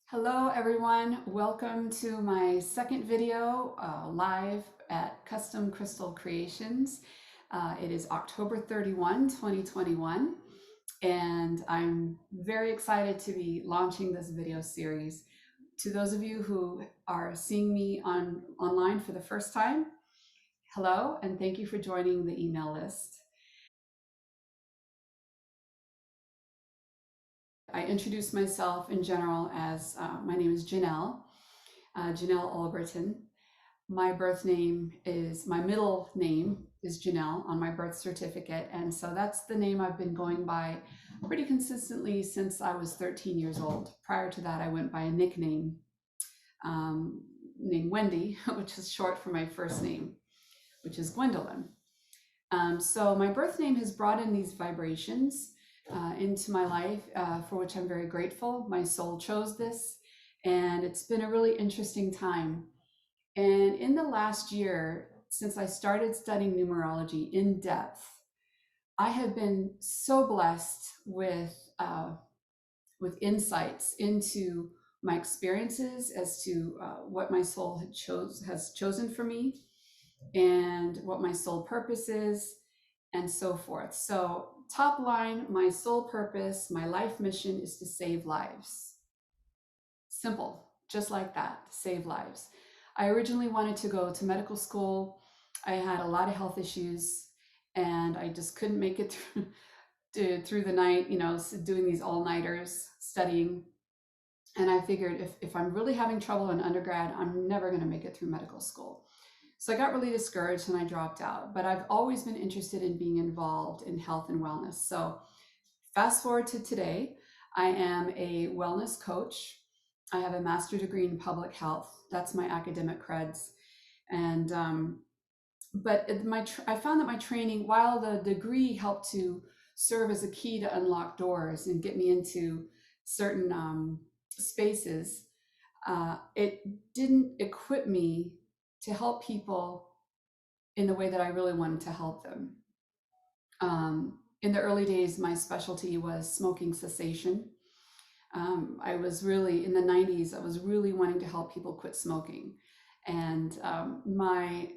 Hello everyone, welcome to my second video live at Custom Crystal Creations. It is October 31, 2021, and I'm very excited to be launching this video series. To those of you who are seeing me online for the first time, hello, and thank you for joining the email list. I introduce myself in general as my name is Janelle Alberton. My middle name is Janelle on my birth certificate. And so that's the name I've been going by pretty consistently since I was 13 years old. Prior to that, I went by a nickname named Wendy, which is short for my first name, which is Gwendolyn. So my birth name has brought in these vibrations into my life, for which I'm very grateful. My soul chose this, and it's been a really interesting time. And in the last year, since I started studying numerology in depth, I have been so blessed with insights into my experiences as to what my soul has chosen for me, and what my soul purpose is, and so forth. So top line, my soul purpose, my life mission is to save lives. Simple, just like that, save lives. I originally wanted to go to medical school. I had a lot of health issues and I just couldn't make it through the night, doing these all-nighters studying. And I figured if I'm really having trouble in undergrad, I'm never going to make it through medical school. So I got really discouraged and I dropped out, but I've always been interested in being involved in health and wellness. So fast forward to today, I am a wellness coach. I have a master's degree in public health. That's my academic creds. And, but I found that my training, while the degree helped to serve as a key to unlock doors and get me into certain spaces, it didn't equip me to help people in the way that I really wanted to help them. In the early days, my specialty was smoking cessation. I was really, in the 90s, I was really wanting to help people quit smoking. And my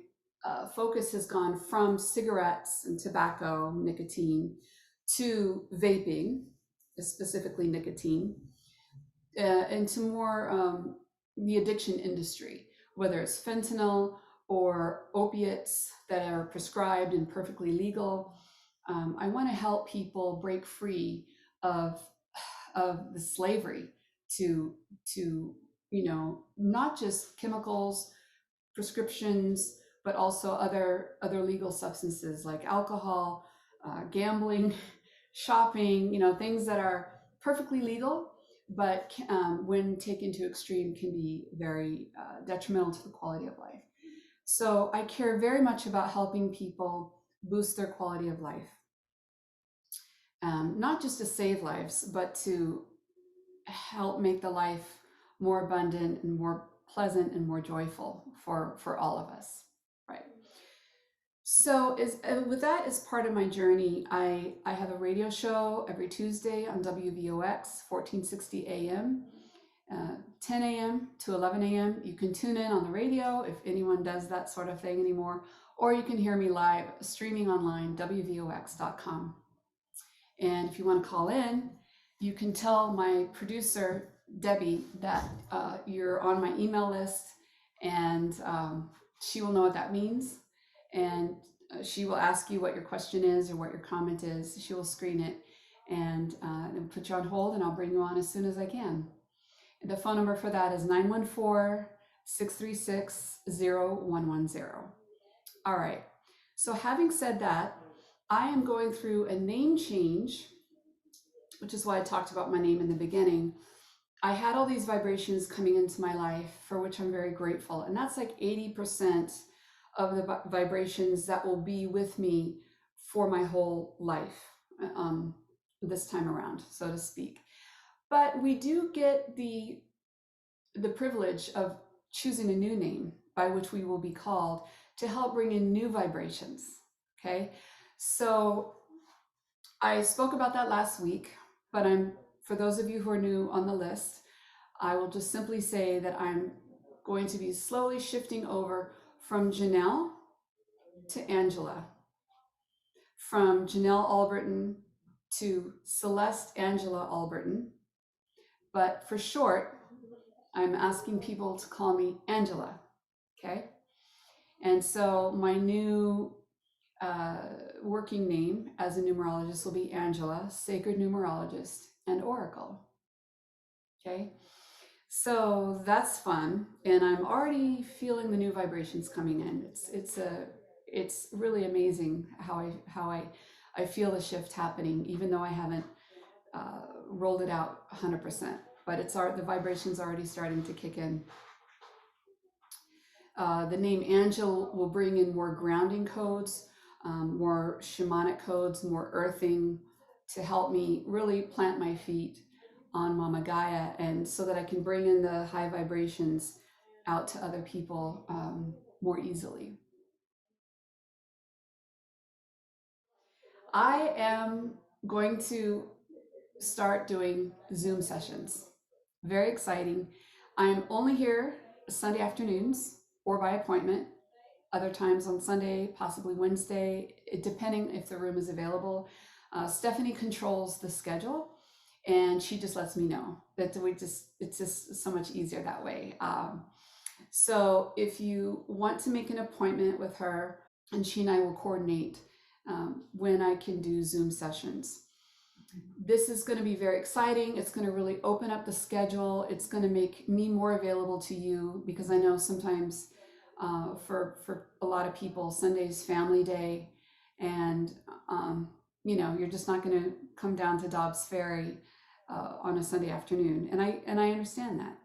focus has gone from cigarettes and tobacco, nicotine, to vaping, specifically nicotine, into more the addiction industry, whether it's fentanyl or opiates that are prescribed and perfectly legal. I want to help people break free of the slavery to not just chemicals, prescriptions, but also other legal substances like alcohol, gambling, shopping, things that are perfectly legal, but when taken to extreme can be very detrimental to the quality of life. So I care very much about helping people boost their quality of life. Not just to save lives, but to help make the life more abundant and more pleasant and more joyful for all of us, right? So with that as part of my journey, I have a radio show every Tuesday on WVOX, 1460 AM, 10 a.m. to 11 a.m. You can tune in on the radio if anyone does that sort of thing anymore, or you can hear me live streaming online, WVOX.com. And if you want to call in, you can tell my producer, Debbie, that you're on my email list, and she will know what that means. And she will ask you what your question is or what your comment is. She will screen it and then put you on hold, and I'll bring you on as soon as I can. The phone number for that is 914-636-0110. All right. So having said that, I am going through a name change, which is why I talked about my name in the beginning. I had all these vibrations coming into my life, for which I'm very grateful. And that's like 80% of the vibrations that will be with me for my whole life, this time around, so to speak. But we do get the privilege of choosing a new name by which we will be called to help bring in new vibrations, okay? So I spoke about that last week. but for those of you who are new on the list, I will just simply say that I'm going to be slowly shifting over from Janelle to Angela, from Janelle Alberton to Celeste Angela Alberton. But for short, I'm asking people to call me Angela. Okay. And so my new uh, working name as a numerologist will be Angela, Sacred Numerologist and Oracle. Okay. So that's fun, and I'm already feeling the new vibrations coming in. It's really amazing how I feel the shift happening, even though I haven't rolled it out 100%. But the vibrations already starting to kick in. The name Angel will bring in more grounding codes, more shamanic codes, more earthing to help me really plant my feet on Mama Gaia, and so that I can bring in the high vibrations out to other people more easily. I am going to start doing Zoom sessions. Very exciting. I'm only here Sunday afternoons or by appointment, other times on Sunday, possibly Wednesday, depending if the room is available. Stephanie controls the schedule, and she just lets me know that it's just so much easier that way. So if you want to make an appointment with her, and she and I will coordinate when I can do Zoom sessions. This is going to be very exciting. It's going to really open up the schedule. It's going to make me more available to you, because I know sometimes for a lot of people, Sunday's family day, and you're just not going to come down to Dobbs Ferry on a Sunday afternoon, and I understand that.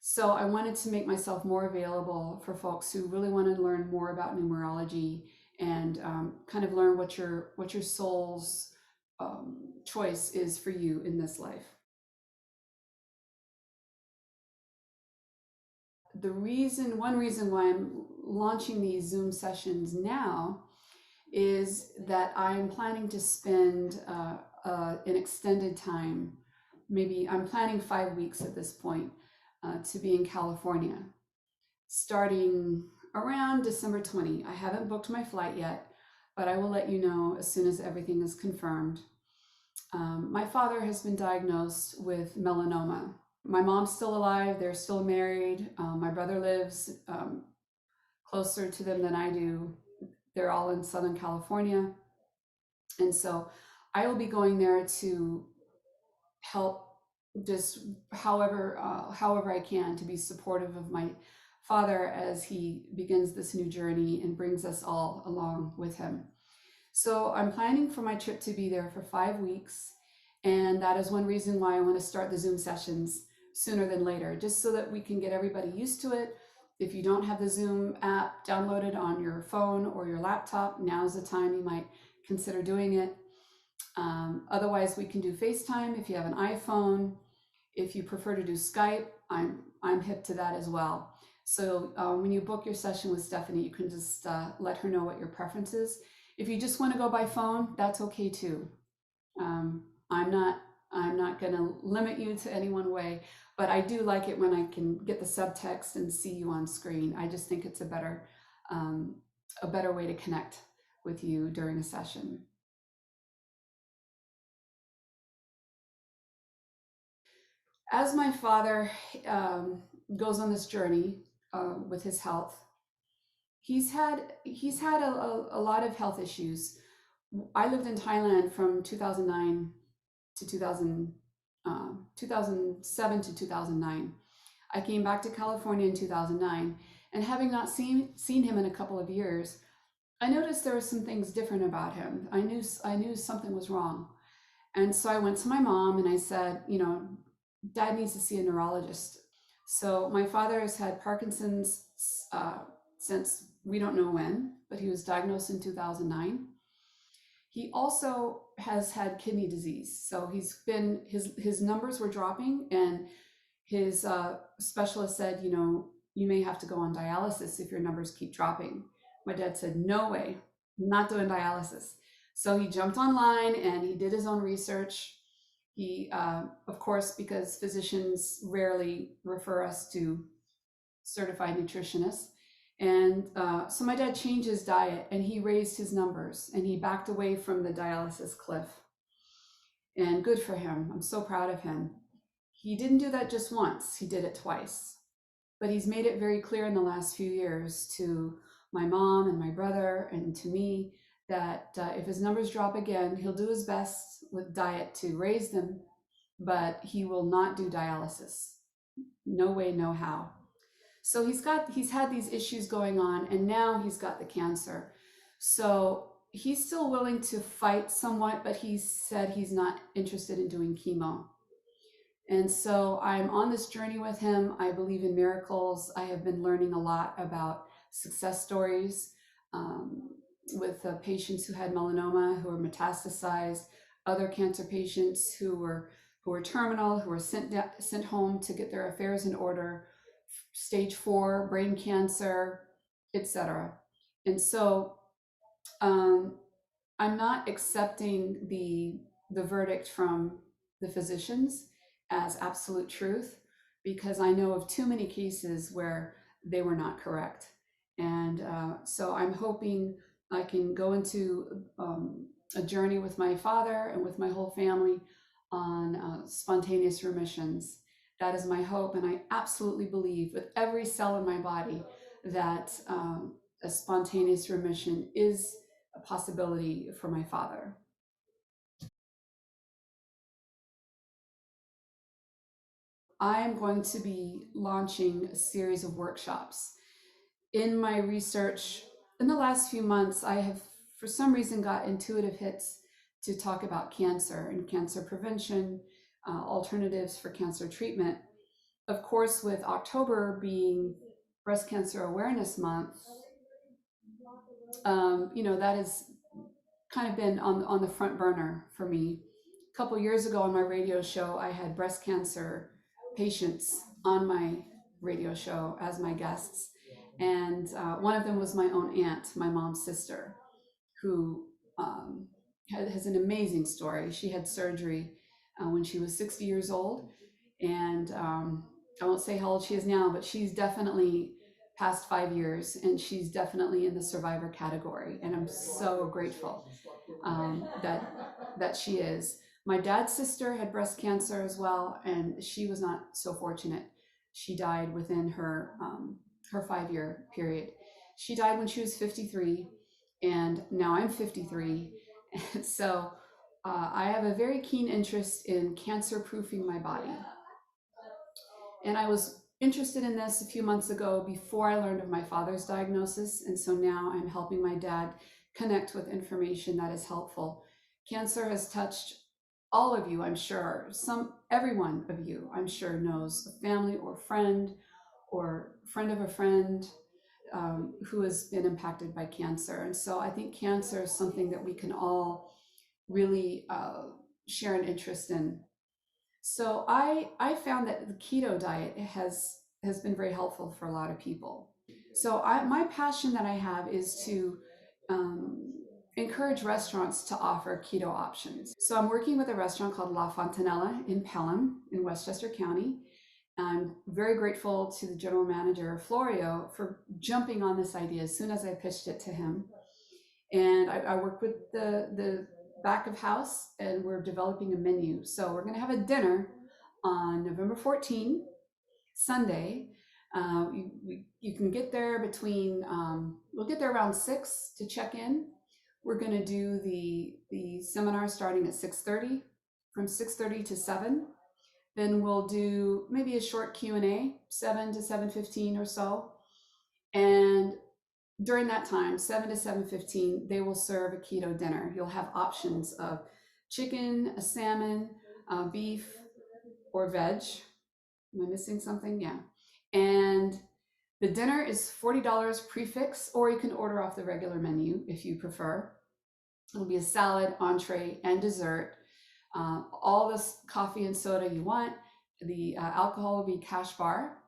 So I wanted to make myself more available for folks who really want to learn more about numerology, and kind of learn what your soul's choice is for you in this life. One reason why I'm launching these Zoom sessions now is that I'm planning to spend an extended time. Maybe I'm planning 5 weeks at this point to be in California, starting around December 20. I haven't booked my flight yet, but I will let you know as soon as everything is confirmed. My father has been diagnosed with melanoma. My mom's still alive. They're still married. My brother lives closer to them than I do. They're all in Southern California. And so I will be going there to help, just however I can, to be supportive of my father as he begins this new journey and brings us all along with him. So I'm planning for my trip to be there for 5 weeks. And that is one reason why I want to start the Zoom sessions sooner than later, just so that we can get everybody used to it. If you don't have the Zoom app downloaded on your phone or your laptop, now's the time you might consider doing it. Otherwise, we can do FaceTime if you have an iPhone. If you prefer to do Skype, I'm hip to that as well. So when you book your session with Stephanie, you can just let her know what your preference is. If you just want to go by phone, that's okay too. I'm not going to limit you to any one way, but I do like it when I can get the subtext and see you on screen. I just think it's a better way to connect with you during a session. As my father goes on this journey with his health, he's had a lot of health issues. I lived in Thailand from 2009 to 2007 to 2009. I came back to California in 2009, and having not seen him in a couple of years, I noticed there were some things different about him. I knew something was wrong. And so I went to my mom and I said, Dad needs to see a neurologist. So my father has had Parkinson's since we don't know when, but he was diagnosed in 2009. He also has had kidney disease. So his numbers were dropping, and his specialist said, you may have to go on dialysis if your numbers keep dropping. My dad said, no way, I'm not doing dialysis. So he jumped online and he did his own research. He, of course, because physicians rarely refer us to certified nutritionists. And so my dad changed his diet and he raised his numbers and he backed away from the dialysis cliff. And good for him. I'm so proud of him. He didn't do that just once, he did it twice. But he's made it very clear in the last few years to my mom and my brother and to me that if his numbers drop again, he'll do his best with diet to raise them, but he will not do dialysis. No way, no how. So he's had these issues going on and now he's got the cancer. So he's still willing to fight somewhat, but he said he's not interested in doing chemo. And so I'm on this journey with him. I believe in miracles. I have been learning a lot about success stories um, with patients who had melanoma, who were metastasized, other cancer patients who were terminal, who were sent home to get their affairs in order, stage 4 brain cancer, etc. And so um, I'm not accepting the verdict from the physicians as absolute truth because I know of too many cases where they were not correct. And so I'm hoping I can go into a journey with my father and with my whole family on spontaneous remissions. That is my hope. And I absolutely believe with every cell in my body that a spontaneous remission is a possibility for my father. I am going to be launching a series of workshops. In my research, in the last few months, I have, for some reason, got intuitive hits to talk about cancer and cancer prevention, alternatives for cancer treatment. Of course, with October being Breast Cancer Awareness Month, that has kind of been on the front burner for me. A couple years ago on my radio show, I had breast cancer patients on my radio show as my guests. And one of them was my own aunt, my mom's sister, who has an amazing story. She had surgery when she was 60 years old. And I won't say how old she is now, but she's definitely past 5 years and she's definitely in the survivor category. And I'm so grateful that she is. My dad's sister had breast cancer as well, and she was not so fortunate. She died within her 5 year period. She died when she was 53, and now I'm 53. And so I have a very keen interest in cancer proofing my body. And I was interested in this a few months ago before I learned of my father's diagnosis. And so now I'm helping my dad connect with information that is helpful. Cancer has touched all of you, I'm sure. Every one of you, I'm sure, knows a family or friend of a friend who has been impacted by cancer. And so I think cancer is something that we can all really share an interest in. So I found that the keto diet has been very helpful for a lot of people. So my passion that I have is to um, encourage restaurants to offer keto options. So I'm working with a restaurant called La Fontanella in Pelham in Westchester County. I'm very grateful to the general manager, Florio, for jumping on this idea as soon as I pitched it to him. And I work with the back of house and we're developing a menu. So we're going to have a dinner on November 14, Sunday. You can get there we'll get there around 6 to check in. We're going to do the seminar starting at 6:30, from 6:30 to 7. Then we'll do maybe a short Q&A, 7 to 7:15 or so. And during that time, 7 to 7:15, they will serve a keto dinner. You'll have options of chicken, a salmon, beef, or veg. Am I missing something? Yeah. And the dinner is $40 prefix, or you can order off the regular menu if you prefer. It'll be a salad, entree, and dessert. All this coffee and soda you want. The alcohol will be cash bar.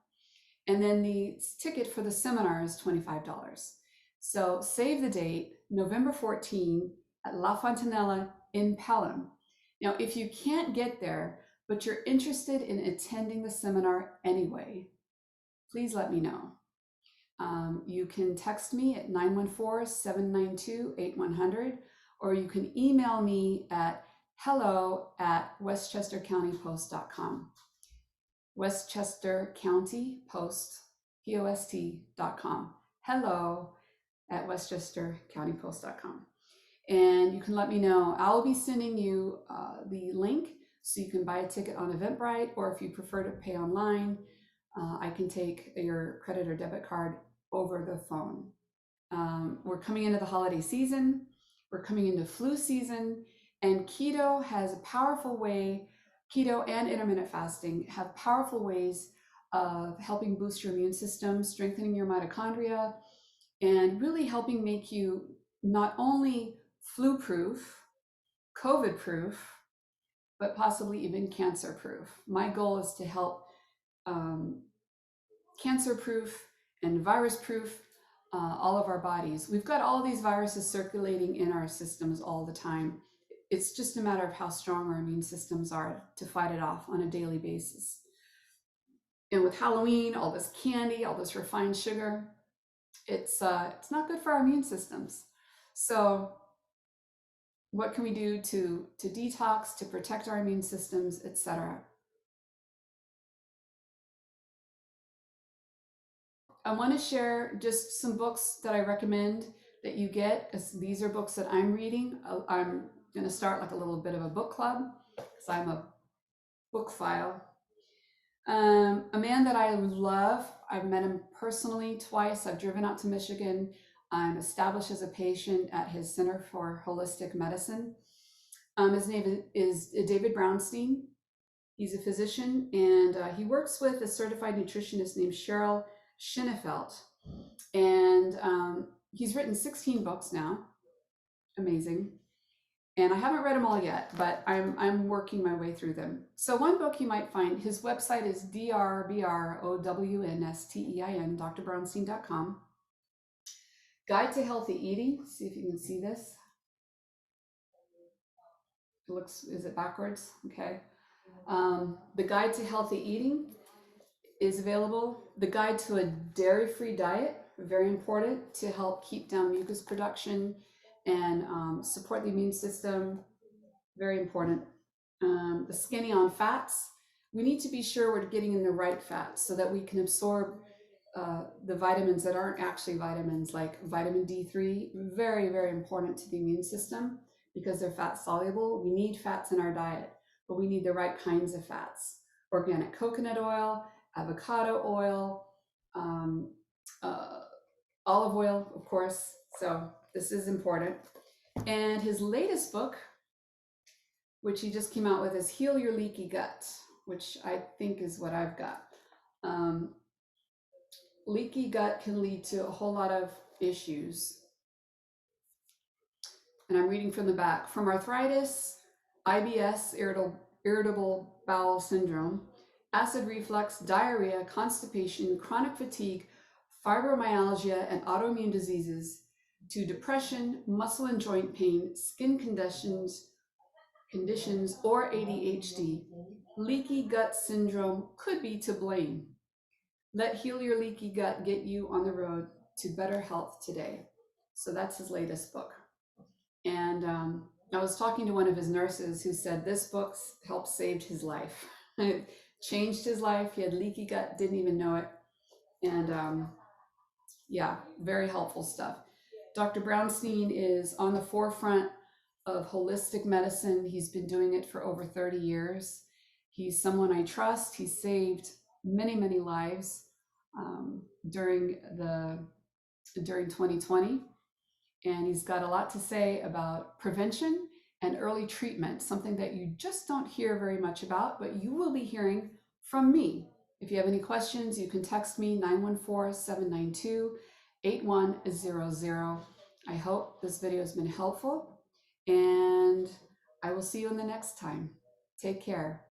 And then the ticket for the seminar is $25. So save the date, November 14 at La Fontanella in Pelham. Now, if you can't get there, but you're interested in attending the seminar anyway, please let me know. You can text me at 914-792-8100, or you can email me at hello@westchestercountypost.com. Westchester County Post, POST.com. hello@westchestercountypost.com. And you can let me know. I'll be sending you the link so you can buy a ticket on Eventbrite, or if you prefer to pay online, I can take your credit or debit card over the phone. We're coming into the holiday season, we're coming into flu season, and keto has a powerful way, keto and intermittent fasting have powerful ways of helping boost your immune system, strengthening your mitochondria, and really helping make you not only flu-proof, COVID-proof, but possibly even cancer-proof. My goal is to help cancer-proof and virus-proof all of our bodies. We've got all these viruses circulating in our systems all the time. It's just a matter of how strong our immune systems are to fight it off on a daily basis. And with Halloween, all this candy, all this refined sugar, it's not good for our immune systems. So what can we do to detox, to protect our immune systems, etc.? I want to share just some books that I recommend that you get, because these are books that I'm reading. I'm going to start like a little bit of a book club, because I'm a bookphile. A man that I love, I've met him personally twice. I've driven out to Michigan. I'm established as a patient at his Center for Holistic Medicine. His name is David Brownstein. He's a physician, and he works with a certified nutritionist named Cheryl Schinnefeld. And he's written 16 books now. Amazing. And I haven't read them all yet, but I'm working my way through them. So one book you might find, his website is DRBROWNSTEIN, drbrownstein.com. Guide to Healthy Eating. See if you can see this. It looks, is it backwards? Okay. The Guide to Healthy Eating is available. The Guide to a Dairy-Free Diet, very important to help keep down mucus production and support the immune system, very important. The Skinny on Fats. We need to be sure we're getting in the right fats so that we can absorb the vitamins that aren't actually vitamins, like vitamin D3, very, very important to the immune system because they're fat soluble. We need fats in our diet, but we need the right kinds of fats. Organic coconut oil, avocado oil, olive oil, of course. So this is important. And his latest book, which he just came out with, is Heal Your Leaky Gut, which I think is what I've got. Leaky gut can lead to a whole lot of issues. And I'm reading from the back. From arthritis, IBS, irritable bowel syndrome, acid reflux, diarrhea, constipation, chronic fatigue, fibromyalgia, and autoimmune diseases, to depression, muscle and joint pain, skin conditions, or ADHD, leaky gut syndrome could be to blame. Let Heal Your Leaky Gut get you on the road to better health today. So that's his latest book. And I was talking to one of his nurses who said this book helped save his life. It changed his life. He had leaky gut, didn't even know it. And yeah, very helpful stuff. Dr. Brownstein is on the forefront of holistic medicine. He's been doing it for over 30 years. He's someone I trust. He saved many, many lives during 2020. And he's got a lot to say about prevention and early treatment, something that you just don't hear very much about, but you will be hearing from me. If you have any questions, you can text me 914-792-8100. I hope this video has been helpful, and I will see you in the next time. Take care.